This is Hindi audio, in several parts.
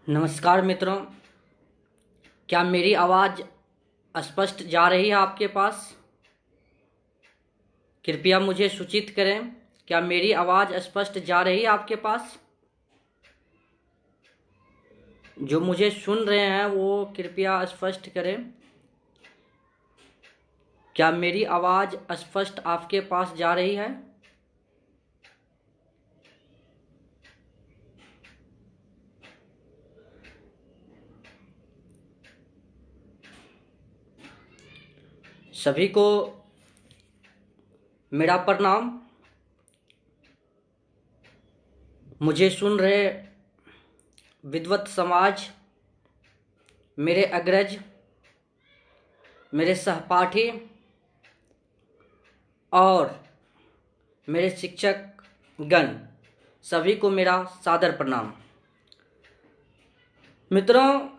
नमस्कार मित्रों, क्या मेरी आवाज़ स्पष्ट जा रही है आपके पास? कृपया मुझे सूचित करें, क्या मेरी आवाज़ स्पष्ट जा रही है आपके पास? जो मुझे सुन रहे हैं वो कृपया स्पष्ट करें, क्या मेरी आवाज़ स्पष्ट आपके पास जा रही है? सभी को मेरा प्रणाम। मुझे सुन रहे विद्वत समाज, मेरे अग्रज, मेरे सहपाठी और मेरे शिक्षक गण, सभी को मेरा सादर प्रणाम। मित्रों,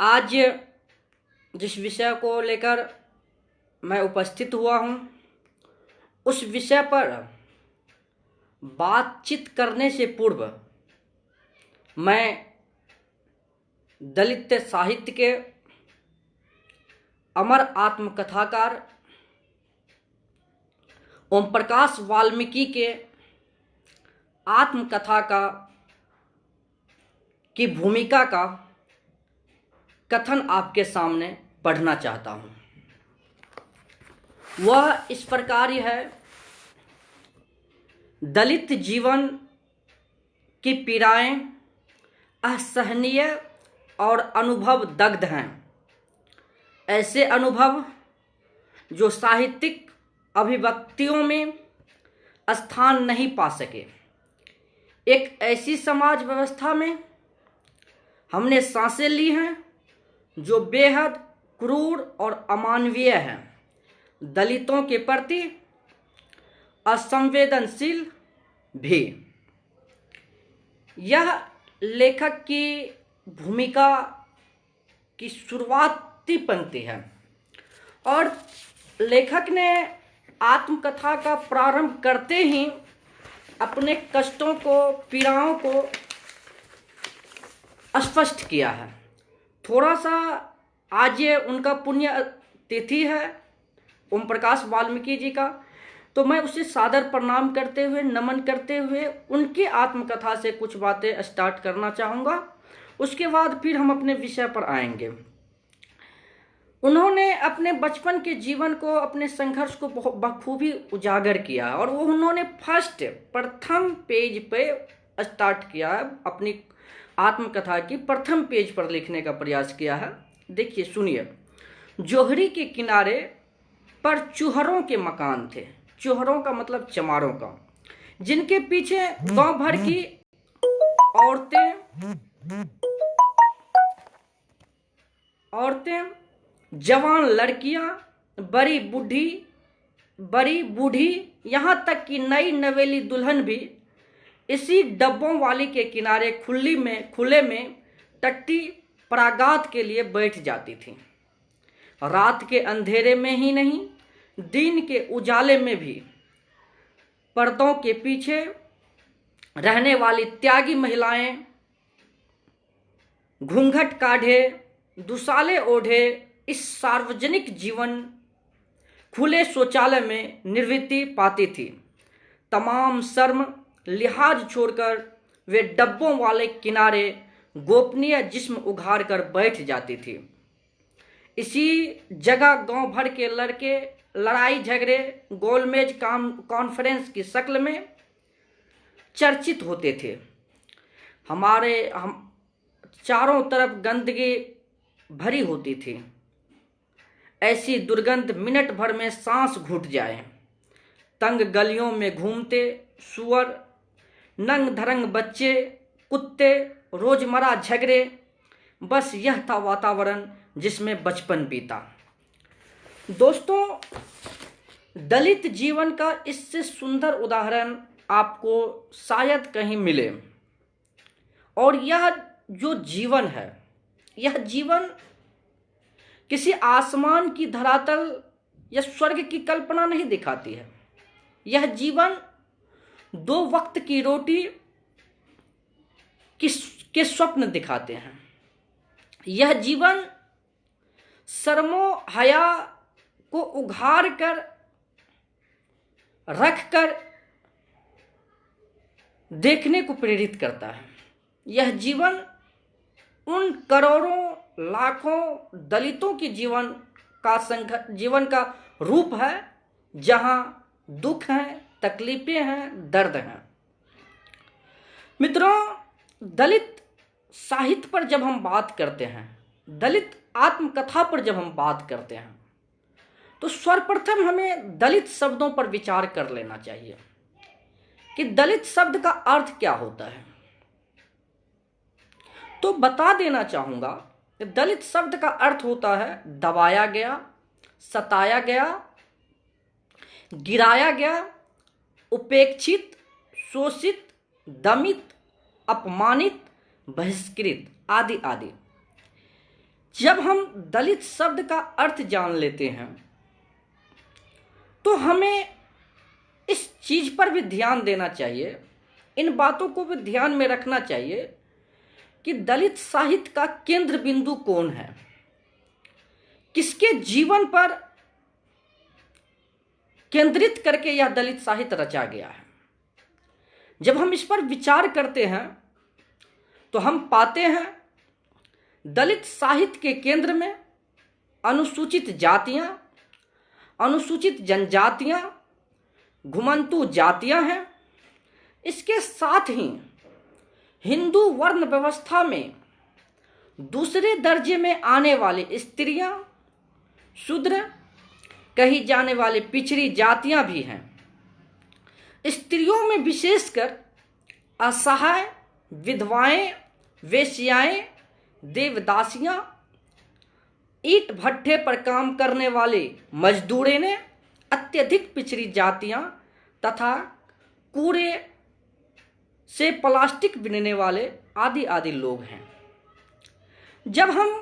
आज जिस विषय को लेकर मैं उपस्थित हुआ हूँ, उस विषय पर बातचीत करने से पूर्व मैं दलित साहित्य के अमर आत्मकथाकार ओम प्रकाश वाल्मीकि के आत्मकथा की भूमिका का कथन आपके सामने पढ़ना चाहता हूँ। वह इस प्रकार है: दलित जीवन की पीड़ाएं असहनीय और अनुभव दग्ध हैं। ऐसे अनुभव जो साहित्यिक अभिव्यक्तियों में स्थान नहीं पा सके। एक ऐसी समाज व्यवस्था में हमने सांसें ली हैं जो बेहद क्रूर और अमानवीय है, दलितों के प्रति असंवेदनशील भी। यह लेखक की भूमिका की शुरुआती पंक्ति है और लेखक ने आत्मकथा का प्रारंभ करते ही अपने कष्टों को, पीड़ाओं को स्पष्ट किया है। थोड़ा सा आज ये उनका पुण्य तिथि है, ओम प्रकाश वाल्मीकि जी का, तो मैं उसे सादर प्रणाम करते हुए, नमन करते हुए उनकी आत्मकथा से कुछ बातें स्टार्ट करना चाहूँगा। उसके बाद फिर हम अपने विषय पर आएंगे। उन्होंने अपने बचपन के जीवन को, अपने संघर्ष को बखूबी उजागर किया और वो उन्होंने प्रथम पेज पे स्टार्ट किया है, अपनी आत्मकथा की प्रथम पेज पर लिखने का प्रयास किया है। देखिए, सुनिए। जोहरी के किनारे पर चूहरों के मकान थे। चूहरों का मतलब चमारों का, जिनके पीछे गांव भर की औरतें, जवान लड़कियां, बड़ी बूढ़ी, यहाँ तक कि नई नवेली दुल्हन भी इसी डब्बों वाली के किनारे खुले में टट्टी परागात के लिए बैठ जाती थी। रात के अंधेरे में ही नहीं, दिन के उजाले में भी पर्दों के पीछे रहने वाली त्यागी महिलाएं घूंघट काढ़े, दुसाले ओढ़े इस सार्वजनिक जीवन खुले शौचालय में निवृत्ति पाती थी। तमाम शर्म लिहाज छोड़कर वे डब्बों वाले किनारे गोपनीय जिस्म उघाड़ कर बैठ जाती थी। इसी जगह गांव भर के लड़के लड़ाई झगड़े, गोलमेज कॉन्फ्रेंस की शक्ल में चर्चित होते थे। हम चारों तरफ गंदगी भरी होती थी। ऐसी दुर्गंध मिनट भर में सांस घुट जाए। तंग गलियों में घूमते सुअर, नंग धरंग बच्चे, कुत्ते, रोजमर्रा झगड़े, बस यह था वातावरण जिसमें बचपन बीता। दोस्तों, दलित जीवन का इससे सुंदर उदाहरण आपको शायद कहीं मिले। और यह जो जीवन है, यह जीवन किसी आसमान की धरातल या स्वर्ग की कल्पना नहीं दिखाती है। यह जीवन 2 वक्त की रोटी के स्वप्न दिखाते हैं। यह जीवन शर्मो हया को उघाड़ कर रख कर देखने को प्रेरित करता है। यह जीवन उन करोड़ों लाखों दलितों की जीवन का रूप है जहां दुख हैं, तकलीफें हैं, दर्द हैं। मित्रों, दलित साहित्य पर जब हम बात करते हैं, दलित आत्मकथा पर जब हम बात करते हैं, तो सर्वप्रथम हमें दलित शब्दों पर विचार कर लेना चाहिए कि दलित शब्द का अर्थ क्या होता है। तो बता देना चाहूंगा कि दलित शब्द का अर्थ होता है दबाया गया, सताया गया, गिराया गया, उपेक्षित, शोषित, दमित, अपमानित, बहिष्कृत आदि आदि। जब हम दलित शब्द का अर्थ जान लेते हैं तो हमें इस चीज पर भी ध्यान देना चाहिए, इन बातों को भी ध्यान में रखना चाहिए कि दलित साहित्य का केंद्र बिंदु कौन है, किसके जीवन पर केंद्रित करके यह दलित साहित्य रचा गया है। जब हम इस पर विचार करते हैं तो हम पाते हैं दलित साहित्य के केंद्र में अनुसूचित जातियां, अनुसूचित जनजातियां, घुमंतू जातियां हैं। इसके साथ ही हिंदू वर्ण व्यवस्था में दूसरे दर्जे में आने वाली स्त्रियां, शूद्र, कही जाने वाले पिछड़ी जातियां भी हैं। स्त्रियों में विशेषकर असहाय, विधवाएं, वेश्याएं, देवदासियां, ईंट भट्ठे पर काम करने वाले मजदूरें ने, अत्यधिक पिछड़ी जातियां तथा कूड़े से प्लास्टिक बिनने वाले आदि आदि लोग हैं। जब हम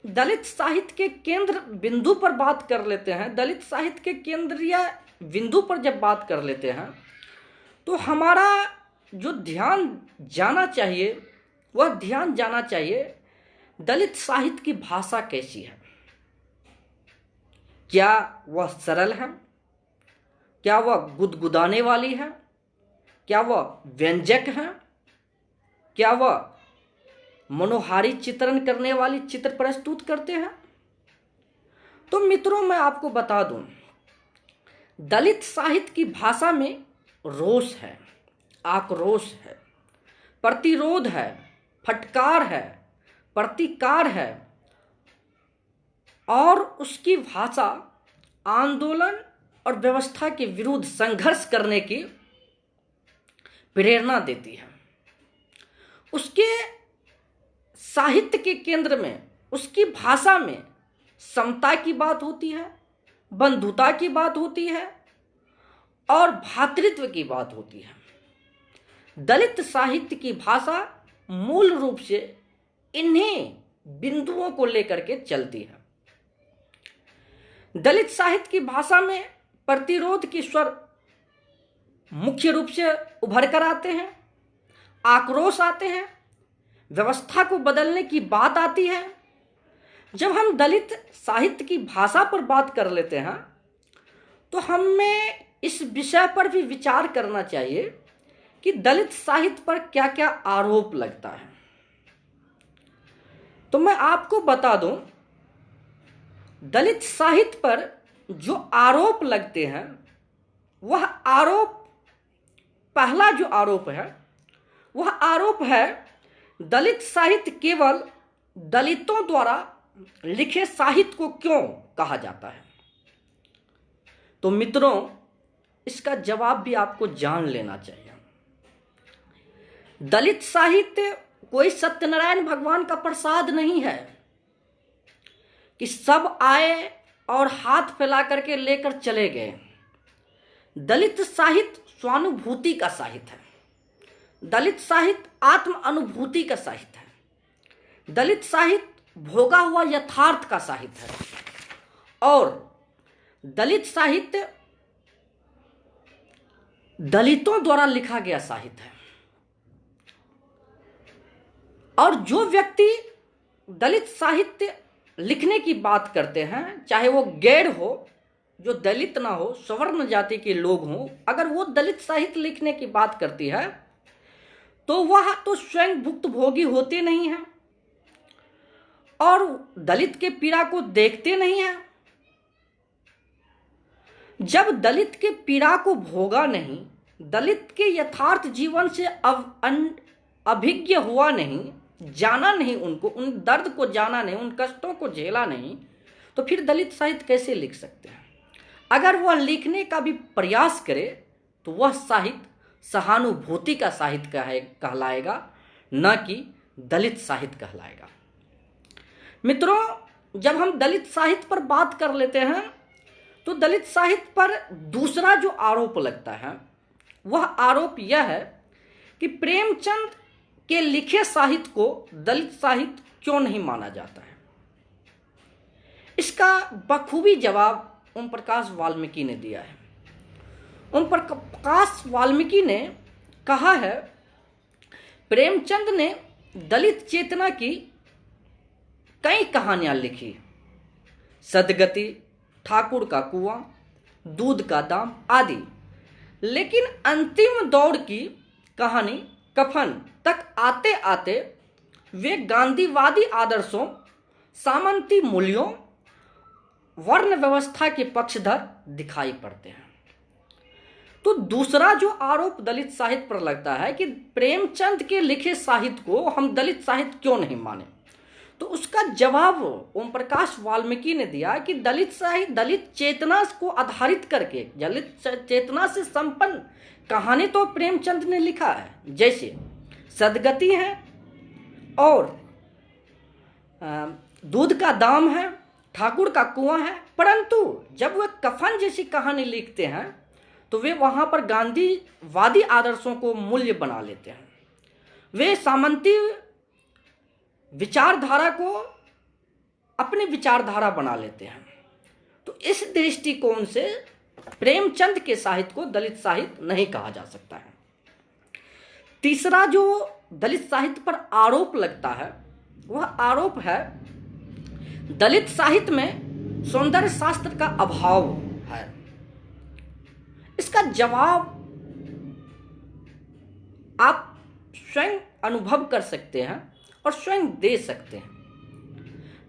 दलित साहित्य के केंद्र बिंदु पर बात कर लेते हैं, दलित साहित्य के केंद्रीय बिंदु पर जब बात कर लेते हैं, तो हमारा जो ध्यान जाना चाहिए वह ध्यान जाना चाहिए दलित साहित्य की भाषा कैसी है। क्या वह सरल है? क्या वह गुदगुदाने वाली है? क्या वह व्यंजक है? क्या वह मनोहारी चित्रण करने वाली चित्र प्रस्तुत करते हैं? तो मित्रों, मैं आपको बता दूं, दलित साहित्य की भाषा में रोष है, आक्रोश है, प्रतिरोध है, फटकार है, प्रतिकार है और उसकी भाषा आंदोलन और व्यवस्था के विरुद्ध संघर्ष करने की प्रेरणा देती है। उसके साहित्य के केंद्र में, उसकी भाषा में समता की बात होती है, बंधुता की बात होती है और भ्रातृत्व की बात होती है। दलित साहित्य की भाषा मूल रूप से इन्हीं बिंदुओं को लेकर के चलती है। दलित साहित्य की भाषा में प्रतिरोध के स्वर मुख्य रूप से उभर कर आते हैं, आक्रोश आते हैं, व्यवस्था को बदलने की बात आती है। जब हम दलित साहित्य की भाषा पर बात कर लेते हैं तो हमें इस विषय पर भी विचार करना चाहिए कि दलित साहित्य पर क्या क्या आरोप लगता है। तो मैं आपको बता दूं, दलित साहित्य पर जो आरोप लगते हैं, वह आरोप, पहला जो आरोप है वह आरोप है दलित साहित्य केवल दलितों द्वारा लिखे साहित्य को क्यों कहा जाता है। तो मित्रों, इसका जवाब भी आपको जान लेना चाहिए। दलित साहित्य कोई सत्यनारायण भगवान का प्रसाद नहीं है कि सब आए और हाथ फैला करके लेकर चले गए। दलित साहित्य स्वानुभूति का साहित्य है, दलित साहित्य आत्म अनुभूति का साहित्य है, दलित साहित्य भोगा हुआ यथार्थ का साहित्य है और दलित साहित्य दलितों द्वारा लिखा गया साहित्य है। और जो व्यक्ति दलित साहित्य लिखने की बात करते हैं, चाहे वो गैर हो, जो दलित ना हो, सवर्ण जाति के लोग हों, अगर वो दलित साहित्य लिखने की बात करती है तो वह तो स्वयं भुक्तभोगी होते नहीं हैं और दलित के पीड़ा को देखते नहीं हैं। जब दलित के पीड़ा को भोगा नहीं, दलित के यथार्थ जीवन से अभिज्ञ हुआ नहीं, जाना नहीं, उनको उन दर्द को जाना नहीं, उन कष्टों को झेला नहीं, तो फिर दलित साहित्य कैसे लिख सकते हैं? अगर वह लिखने का भी प्रयास करे तो वह साहित्य सहानुभूति का साहित्य कहलाएगा, न कि दलित साहित्य कहलाएगा। मित्रों, जब हम दलित साहित्य पर बात कर लेते हैं तो दलित साहित्य पर दूसरा जो आरोप लगता है वह आरोप यह है कि प्रेमचंद के लिखे साहित्य को दलित साहित्य क्यों नहीं माना जाता है। इसका बखूबी जवाब ओम प्रकाश वाल्मीकि ने दिया है। ओम प्रकाश वाल्मीकि ने कहा है, प्रेमचंद ने दलित चेतना की कई कहानियां लिखी, सदगति, ठाकुर का कुआं, दूध का दाम आदि, लेकिन अंतिम दौर की कहानी कफन तक आते आते वे गांधीवादी आदर्शों, सामंती मूल्यों, वर्ण व्यवस्था के पक्षधर दिखाई पड़ते हैं। तो दूसरा जो आरोप दलित साहित्य पर लगता है कि प्रेमचंद के लिखे साहित्य को हम दलित साहित्य क्यों नहीं माने, तो उसका जवाब ओम प्रकाश वाल्मीकि ने दिया कि दलित साहित्य दलित चेतना को आधारित करके, दलित चेतना से संपन्न कहानी तो प्रेमचंद ने लिखा है, जैसे सदगति है और दूध का दाम है, ठाकुर का कुआं है, परंतु जब वे कफन जैसी कहानी लिखते हैं तो वे वहां पर गांधीवादी आदर्शों को मूल्य बना लेते हैं। वे सामंती विचारधारा को अपनी विचारधारा बना लेते हैं। तो इस दृष्टिकोण से प्रेमचंद के साहित्य को दलित साहित्य नहीं कहा जा सकता है। तीसरा जो दलित साहित्य पर आरोप लगता है वह आरोप है दलित साहित्य में सौंदर्य शास्त्र का अभाव है। इसका जवाब आप स्वयं अनुभव कर सकते हैं और स्वयं दे सकते हैं।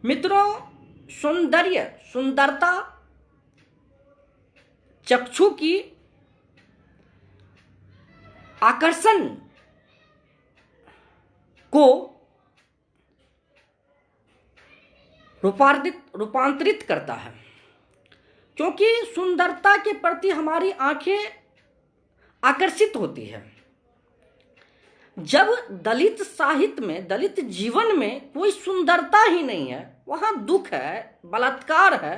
मित्रों, सुंदरता चक्षु की आकर्षण को रूपांतरित करता है, क्योंकि सुंदरता के प्रति हमारी आंखें आकर्षित होती है। जब दलित साहित्य में, दलित जीवन में कोई सुंदरता ही नहीं है, वहां दुख है, बलात्कार है,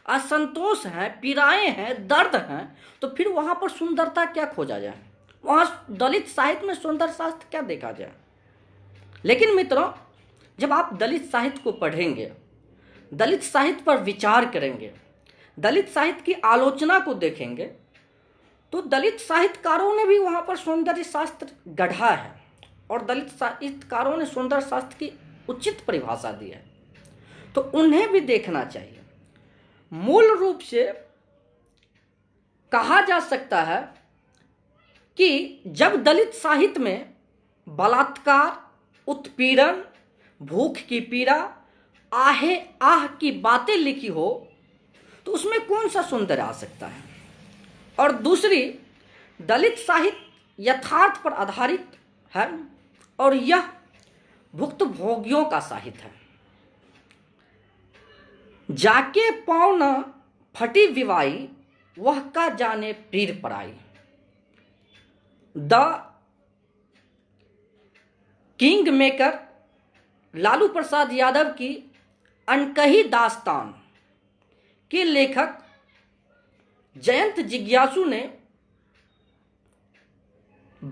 असंतोष है, पीड़ाएं हैं, दर्द हैं, तो फिर वहां पर सुंदरता क्या खोजा जाए? वहां दलित साहित्य में सुंदर शास्त्र क्या देखा जाए? लेकिन मित्रों, जब आप दलित साहित्य को पढ़ेंगे, दलित साहित्य पर विचार करेंगे, दलित साहित्य की आलोचना को देखेंगे, तो दलित साहित्यकारों ने भी वहां पर सौंदर्य शास्त्र गढ़ा है और दलित साहित्यकारों ने सौंदर्य शास्त्र की उचित परिभाषा दी है। तो उन्हें भी देखना चाहिए। मूल रूप से कहा जा सकता है कि जब दलित साहित्य में बलात्कार, उत्पीड़न, भूख की पीड़ा, आहे आह की बातें लिखी हो तो उसमें कौन सा सुंदर आ सकता है? और दूसरी, दलित साहित्य यथार्थ पर आधारित है और यह भुक्तभोगियों का साहित्य है। जाके पाँव न फटी विवाई, वह का जाने पीर पराई। The king maker Lalu Prasad Yadav की अनकही दास्तान के लेखक जयंत जिज्ञासु ने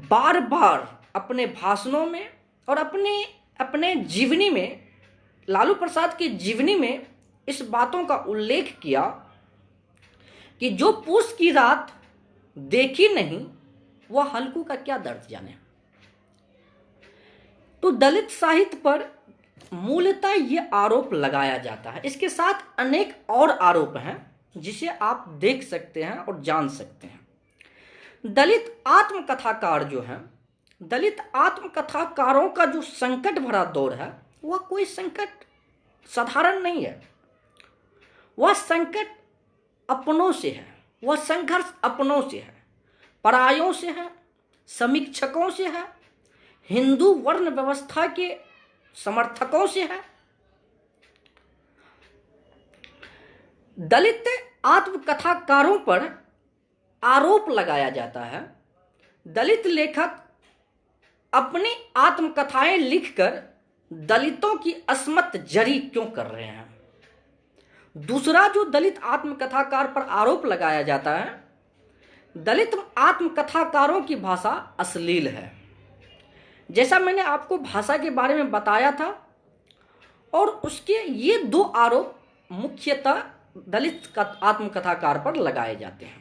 बार बार अपने भाषणों में और अपने जीवनी में, लालू प्रसाद की जीवनी में इस बातों का उल्लेख किया कि जो पूस की रात देखी नहीं वह हल्कू का क्या दर्द जाने। तो दलित साहित्य पर मूलतः ये आरोप लगाया जाता है। इसके साथ अनेक और आरोप हैं जिसे आप देख सकते हैं और जान सकते हैं। दलित आत्मकथाकार जो हैं, दलित आत्मकथाकारों का जो संकट भरा दौर है वह कोई संकट साधारण नहीं है। वह संकट अपनों से है, वह संघर्ष अपनों से है, परायों से है, समीक्षकों से है, हिंदू वर्ण व्यवस्था के समर्थकों से है। दलित आत्मकथाकारों पर आरोप लगाया जाता है दलित लेखक अपनी आत्मकथाएं लिखकर दलितों की अस्मत जरी क्यों कर रहे हैं। दूसरा जो दलित आत्मकथाकार पर आरोप लगाया जाता है, दलित आत्मकथाकारों की भाषा अश्लील है। जैसा मैंने आपको भाषा के बारे में बताया था, और उसके ये दो आरोप मुख्यतः दलित आत्मकथाकार पर लगाए जाते हैं।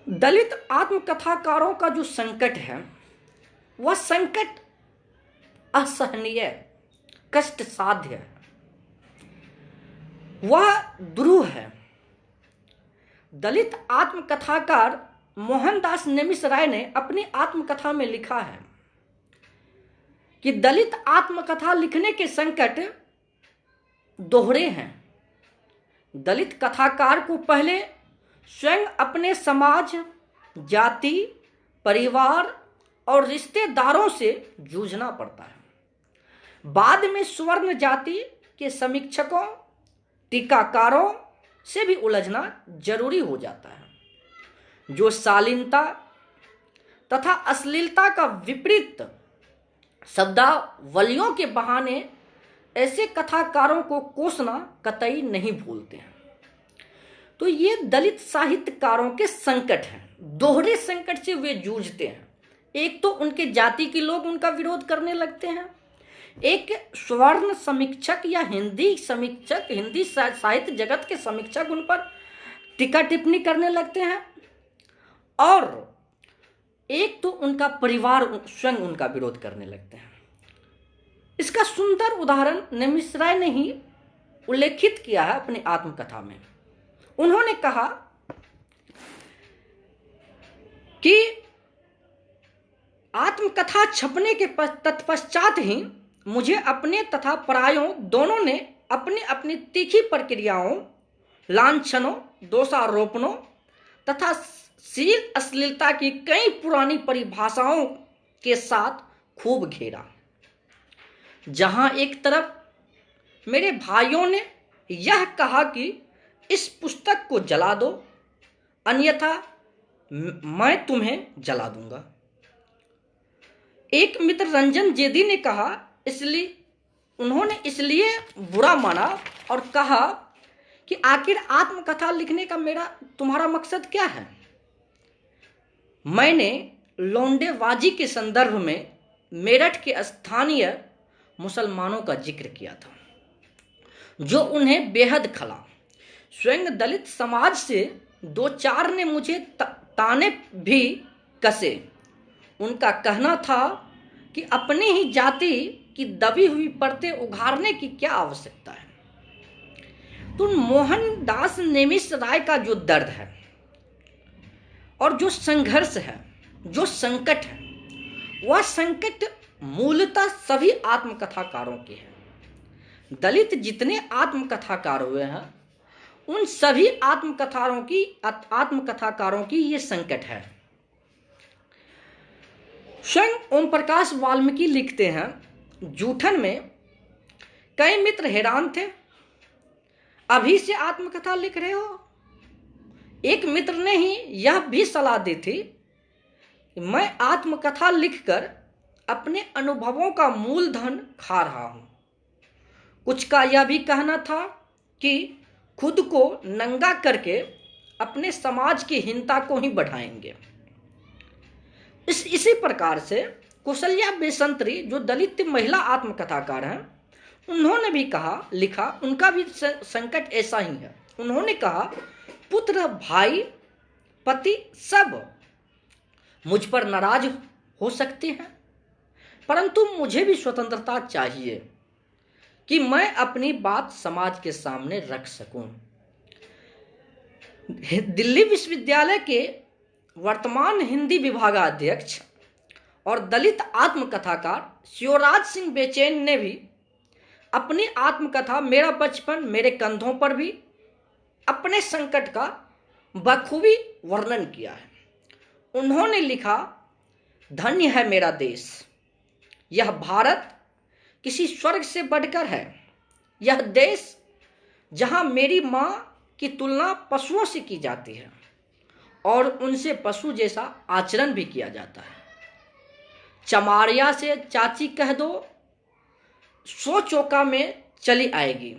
दलित आत्मकथाकारों का जो संकट है वह संकट असहनीय, कष्ट साध्य है, वह दुरूह है। दलित आत्मकथाकार मोहनदास नेमिष राय ने अपनी आत्मकथा में लिखा है कि दलित आत्मकथा लिखने के संकट दोहरे हैं। दलित कथाकार को पहले स्वयं अपने समाज, जाति, परिवार और रिश्तेदारों से जूझना पड़ता है। बाद में स्वर्ण जाति के समीक्षकों, टीकाकारों से भी उलझना जरूरी हो जाता है, जो शालीनता तथा अश्लीलता का विपरीत शब्दावलियों के बहाने ऐसे कथाकारों को कोसना कतई नहीं भूलते हैं। तो ये दलित साहित्यकारों के संकट हैं, दोहरे संकट से वे जूझते हैं। एक तो उनके जाति के लोग उनका विरोध करने लगते हैं, एक स्वर्ण समीक्षक या हिंदी समीक्षक, हिंदी साहित्य जगत के समीक्षक उन पर टीका टिप्पणी करने लगते हैं, और एक तो उनका परिवार स्वयं उनका विरोध करने लगते हैं। इसका सुंदर उदाहरण नेमिष राय ने ही उल्लेखित किया है अपनी आत्मकथा में। उन्होंने कहा कि आत्मकथा छपने के तत्पश्चात ही मुझे अपने तथा परायों दोनों ने अपनी अपनी तीखी प्रक्रियाओं, लांछनों, दोषारोपणों तथा शील अश्लीलता की कई पुरानी परिभाषाओं के साथ खूब घेरा। जहां एक तरफ मेरे भाइयों ने यह कहा कि इस पुस्तक को जला दो, अन्यथा मैं तुम्हें जला दूंगा। एक मित्र रंजन जेदी ने कहा, उन्होंने इसलिए बुरा माना और कहा कि आखिर आत्मकथा लिखने का तुम्हारा मकसद क्या है। मैंने लौंडेबाजी के संदर्भ में मेरठ के स्थानीय मुसलमानों का जिक्र किया था, जो उन्हें बेहद खला। स्वयं दलित समाज से दो चार ने मुझे ताने भी कसे। उनका कहना था कि अपनी ही जाति की दबी हुई परतें उघाड़ने की क्या आवश्यकता है। तो मोहनदास नेमिष राय का जो दर्द है और जो संघर्ष है, जो संकट है, वह संकट मूलतः सभी आत्मकथाकारों के हैं। दलित जितने आत्मकथाकार हुए हैं उन सभी आत्मकथाकारों की ये संकट है। स्वयं ओम प्रकाश वाल्मीकि लिखते हैं, जूठन में कई मित्र हैरान थे, अभी से आत्मकथा लिख रहे हो। एक मित्र ने ही यह भी सलाह दी थी कि मैं आत्मकथा लिखकर अपने अनुभवों का मूलधन खा रहा हूं। कुछ का यह भी कहना था कि खुद को नंगा करके अपने समाज की हीनता को ही बढ़ाएंगे। इसी प्रकार से कौशल्या बेसंतरी, जो दलित महिला आत्मकथाकार हैं, उन्होंने भी लिखा, उनका भी संकट ऐसा ही है। उन्होंने कहा, पुत्र, भाई, पति सब मुझ पर नाराज हो सकते हैं, परंतु मुझे भी स्वतंत्रता चाहिए कि मैं अपनी बात समाज के सामने रख सकूं। दिल्ली विश्वविद्यालय के वर्तमान हिंदी विभागाध्यक्ष और दलित आत्मकथाकार शिवराज सिंह बेचैन ने भी अपनी आत्मकथा मेरा बचपन मेरे कंधों पर भी अपने संकट का बखूबी वर्णन किया है। उन्होंने लिखा, धन्य है मेरा देश, यह भारत किसी स्वर्ग से बढ़कर है। यह देश जहां मेरी माँ की तुलना पशुओं से की जाती है और उनसे पशु जैसा आचरण भी किया जाता है। चमारिया से चाची कह दो, 100 चौका में चली आएगी।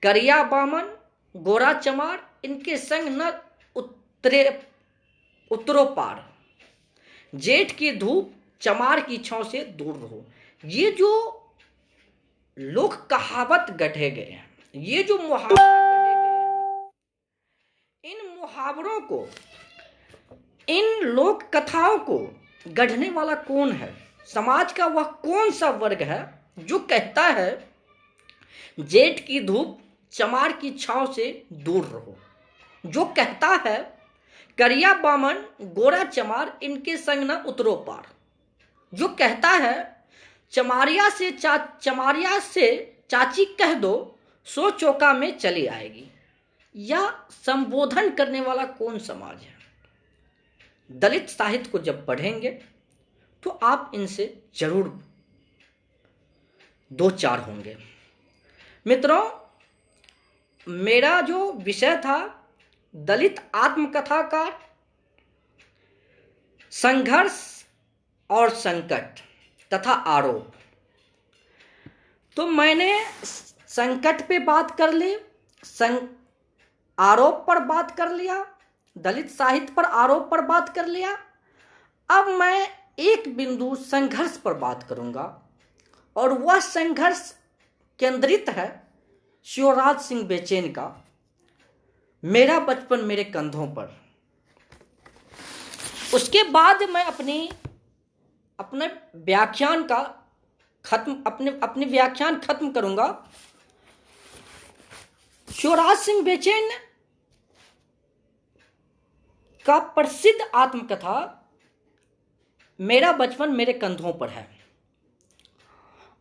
करिया बामन गोरा चमार इनके संग न उतरो पार। जेठ की धूप चमार की छांव से दूर रहो। ये जो लोक कहावत गढ़े गए हैं, ये जो मुहावरा गढ़े गए हैं, इन मुहावरों को, इन लोक कथाओं को गढ़ने वाला कौन है? समाज का वह कौन सा वर्ग है जो कहता है जेठ की धूप चमार की छांव से दूर रहो, जो कहता है करिया बामन गोरा चमार इनके संग न उतरो पार, जो कहता है चमारिया से चाची कह दो, 100 चौका में चली आएगी। यह संबोधन करने वाला कौन समाज है? दलित साहित्य को जब पढ़ेंगे तो आप इनसे जरूर दो चार होंगे। मित्रों, मेरा जो विषय था दलित आत्मकथा का संघर्ष और संकट तथा आरोप, तो मैंने संकट पे बात कर ली, आरोप पर बात कर लिया, दलित साहित्य पर आरोप पर बात कर लिया। अब मैं एक बिंदु संघर्ष पर बात करूंगा और वह संघर्ष केंद्रित है शिवराज सिंह बेचैन का मेरा बचपन मेरे कंधों पर। उसके बाद मैं अपने व्याख्यान का अपने व्याख्यान खत्म करूंगा। शिवराज सिंह बेचैन का प्रसिद्ध आत्मकथा मेरा बचपन मेरे कंधों पर है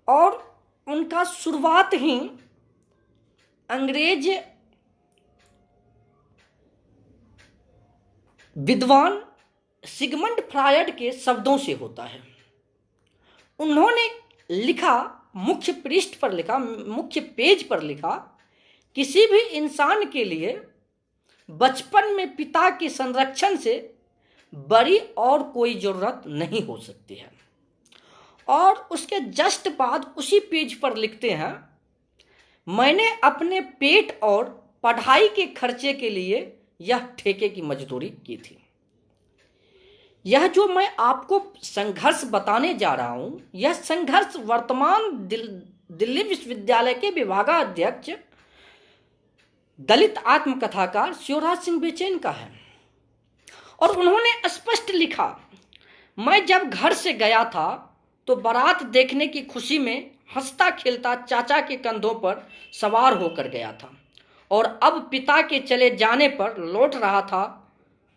और उनका शुरुआत ही अंग्रेज विद्वान सिगमंड फ्रायड के शब्दों से होता है। उन्होंने लिखा, मुख्य पृष्ठ पर लिखा, मुख्य पेज पर लिखा, किसी भी इंसान के लिए बचपन में पिता के संरक्षण से बड़ी और कोई जरूरत नहीं हो सकती है। और उसके जस्ट बाद उसी पेज पर लिखते हैं, मैंने अपने पेट और पढ़ाई के खर्चे के लिए यह ठेके की मजदूरी की थी। यह जो मैं आपको संघर्ष बताने जा रहा हूं, यह संघर्ष वर्तमान दिल्ली विश्वविद्यालय के विभागाध्यक्ष दलित आत्मकथाकार शिवराज सिंह बेचैन का है। और उन्होंने स्पष्ट लिखा, मैं जब घर से गया था तो बारात देखने की खुशी में हंसता खेलता चाचा के कंधों पर सवार होकर गया था और अब पिता के चले जाने पर लौट रहा था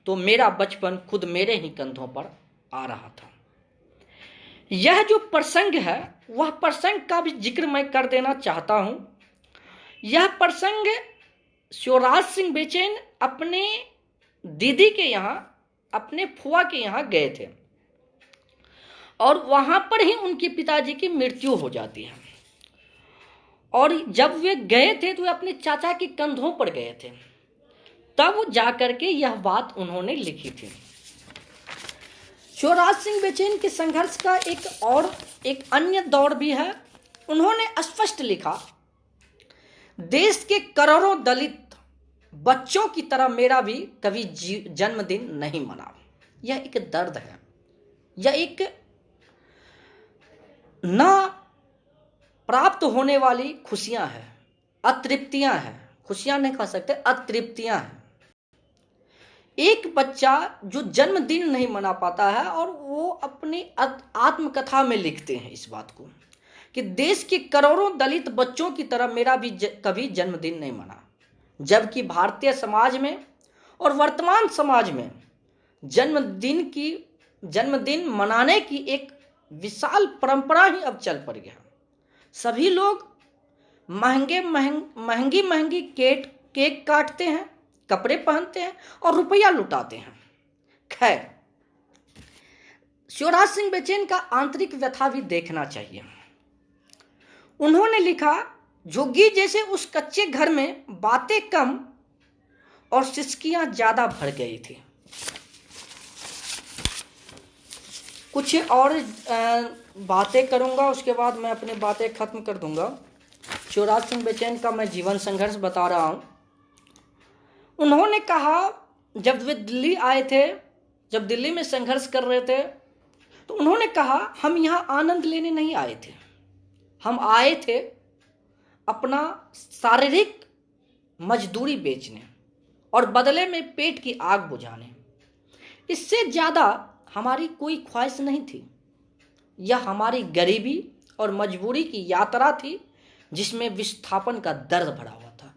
तो मेरा बचपन खुद मेरे ही कंधों पर आ रहा था। यह जो प्रसंग है वह प्रसंग का भी जिक्र मैं कर देना चाहता हूं। यह प्रसंग शिवराज सिंह बेचैन अपने दीदी के यहाँ, अपने फुआ के यहाँ गए थे और वहां पर ही उनके पिताजी की मृत्यु हो जाती है। और जब वे गए थे तो वे अपने चाचा के कंधों पर गए थे, तब जाकर के यह बात उन्होंने लिखी थी। शिवराज सिंह बेचैन के संघर्ष का एक अन्य दौर भी है। उन्होंने स्पष्ट लिखा, देश के करोड़ों दलित बच्चों की तरह मेरा भी कभी जन्मदिन नहीं मना। यह एक दर्द है, यह एक ना प्राप्त होने वाली खुशियां हैं, अतृप्तियां हैं। खुशियां नहीं कह सकते, अतृप्तियां हैं। एक बच्चा जो जन्मदिन नहीं मना पाता है और वो अपनी आत्मकथा में लिखते हैं इस बात को कि देश के करोड़ों दलित बच्चों की तरह मेरा भी कभी जन्मदिन नहीं मना। जबकि भारतीय समाज में और वर्तमान समाज में जन्मदिन मनाने की एक विशाल परंपरा ही अब चल पड़ गया। सभी लोग महंगी केक काटते हैं, कपड़े पहनते हैं और रुपया लुटाते हैं। खैर, शिवराज सिंह बेचैन का आंतरिक व्यथा भी देखना चाहिए। उन्होंने लिखा, झुग्गी जैसे उस कच्चे घर में बातें कम और सिसकियां ज्यादा भर गई थी। कुछ और बातें करूंगा, उसके बाद मैं अपनी बातें खत्म कर दूंगा। शिवराज सिंह बेचैन का मैं जीवन संघर्ष बता रहा हूं। उन्होंने कहा, जब वे दिल्ली आए थे, जब दिल्ली में संघर्ष कर रहे थे, तो उन्होंने कहा, हम यहाँ आनंद लेने नहीं आए थे, हम आए थे अपना शारीरिक मजदूरी बेचने और बदले में पेट की आग बुझाने। इससे ज़्यादा हमारी कोई ख्वाहिश नहीं थी। यह हमारी गरीबी और मजबूरी की यात्रा थी जिसमें विस्थापन का दर्द भरा हुआ था।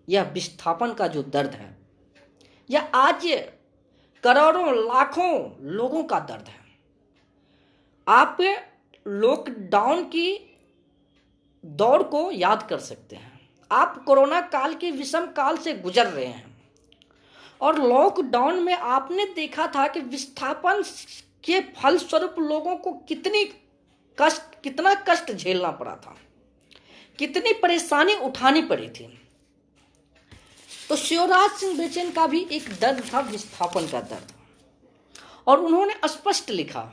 यह विस्थापन का जो दर्द है, यह आज करोड़ों लाखों लोगों का दर्द है। आप लॉकडाउन की दौर को याद कर सकते हैं। आप कोरोना काल के विषम काल से गुजर रहे हैं और लॉकडाउन में आपने देखा था कि विस्थापन के फलस्वरूप लोगों को कितना कष्ट झेलना पड़ा था, कितनी परेशानी उठानी पड़ी थी। तो शिवराज सिंह बेचैन का भी एक दर्द था, विस्थापन का दर्द। और उन्होंने स्पष्ट लिखा,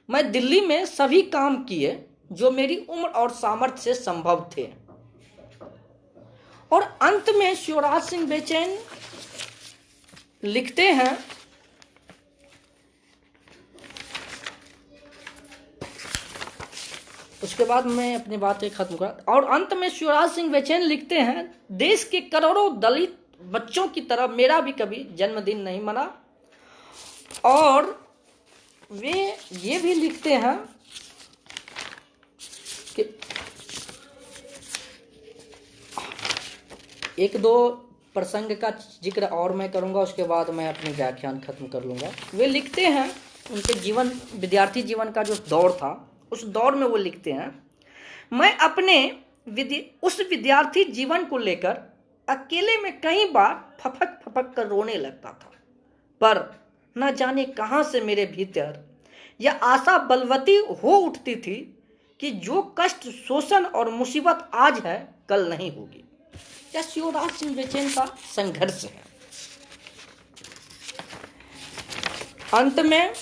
मैं दिल्ली में सभी काम किए जो मेरी उम्र और सामर्थ्य से संभव थे। और अंत में शिवराज सिंह बेचैन लिखते हैं, उसके बाद मैं अपनी बातें खत्म कर। और अंत में शिवराज सिंह बेचैन लिखते हैं, देश के करोड़ों दलित बच्चों की तरह मेरा भी कभी जन्मदिन नहीं मना। और वे ये भी लिखते हैं कि एक दो प्रसंग का जिक्र और मैं करूंगा, उसके बाद मैं अपनी व्याख्यान खत्म कर लूंगा। वे लिखते हैं, उनके विद्यार्थी जीवन का जो दौर था, उस दौर में वो लिखते हैं, मैं अपने उस विद्यार्थी जीवन को लेकर अकेले में कई बार फपक कर रोने लगता था, पर न जाने कहां से मेरे भीतर यह आशा बलवती हो उठती थी कि जो कष्ट, शोषण और मुसीबत आज है, कल नहीं होगी। यह शिवराज सिंह बेचैन का संघर्ष है। अंत में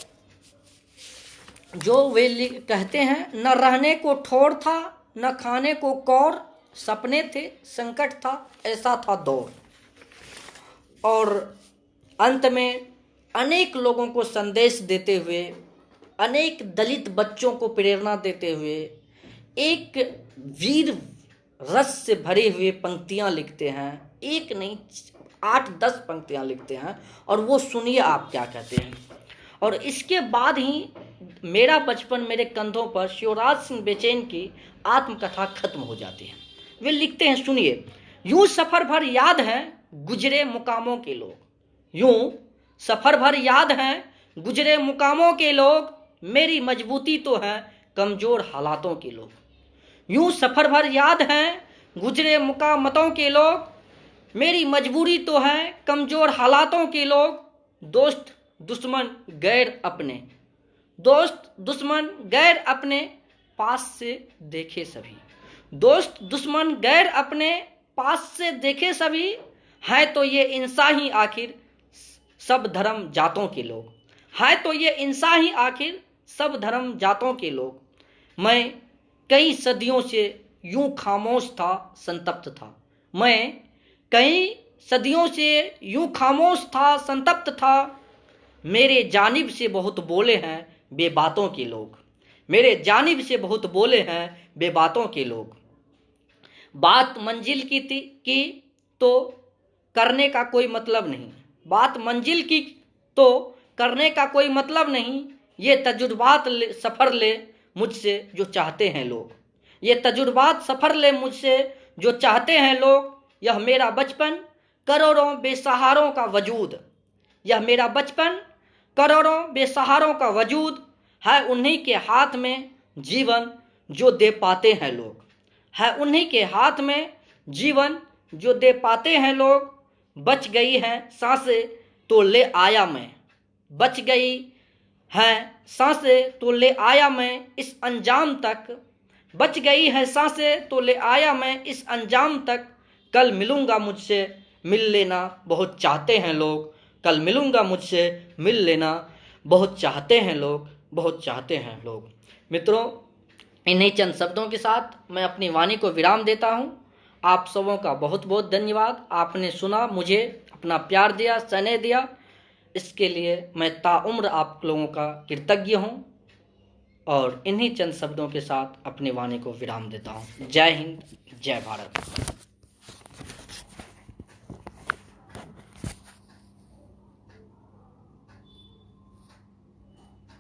जो वे कहते हैं, न रहने को ठौर था, न खाने को कौर, सपने थे, संकट था, ऐसा था दौर। और अंत में अनेक लोगों को संदेश देते हुए, अनेक दलित बच्चों को प्रेरणा देते हुए, एक वीर रस से भरे हुए पंक्तियां लिखते हैं। एक नहीं, 8-10 पंक्तियां लिखते हैं। और वो सुनिए आप क्या कहते हैं। और इसके बाद ही मेरा बचपन मेरे कंधों पर शिवराज सिंह बेचैन की आत्मकथा खत्म हो जाती है। वे लिखते हैं, सुनिए, यूं सफर भर याद है गुजरे मुकामों के लोग, यूं सफर भर याद है गुजरे मुकामों के लोग, मेरी मजबूती तो है कमजोर हालातों के लोग। यूं सफर भर याद है गुजरे मुकामतों के लोग, मेरी मजबूरी तो है कमजोर हालातों के लोग। दोस्त दुश्मन गैर अपने, दोस्त दुश्मन गैर अपने, पास से देखे सभी। दोस्त दुश्मन गैर अपने, पास से देखे सभी, है तो ये इंसान ही आखिर सब धर्म जातों के लोग, है तो ये इंसान ही आखिर सब धर्म जातों के लोग। मैं कई सदियों से यूं खामोश था, संतप्त था, मैं कई सदियों से यूं खामोश था, संतप्त था, मेरे जानिब से बहुत बोले हैं बेबातों के लोग, मेरे जानिब से बहुत बोले हैं बेबातों के लोग। बात मंजिल की तो करने का कोई मतलब नहीं, बात मंजिल की तो करने का कोई मतलब नहीं, ये तजुर्बात सफ़र ले मुझसे जो चाहते हैं लोग, ये तजुर्बात सफ़र ले मुझसे जो चाहते हैं लोग। यह मेरा बचपन करोड़ों बेसहारों का वजूद, यह मेरा बचपन करोड़ों बेसहारों का वजूद है उन्हीं के हाथ में जीवन जो दे पाते हैं लोग, है उन्हीं के हाथ में जीवन जो दे पाते हैं लोग। बच गई हैं सांसें तो ले आया मैं, बच गई हैं सांसें तो ले आया मैं इस अंजाम तक, बच गई है सांसें तो ले आया मैं इस अंजाम तक। कल मिलूँगा मुझसे मिल लेना बहुत चाहते हैं लोग, कल मिलूँगा मुझसे मिल लेना बहुत चाहते हैं लोग, बहुत चाहते हैं लोग। मित्रों, इन्हीं चंद शब्दों के साथ मैं अपनी वाणी को विराम देता हूँ। आप सबों का बहुत बहुत धन्यवाद। आपने सुना, मुझे अपना प्यार दिया, स्नेह दिया, इसके लिए मैं ताउम्र आप लोगों का कृतज्ञ हूँ। और इन्हीं चंद शब्दों के साथ अपनी वाणी को विराम देता हूँ। जय हिंद, जय भारत।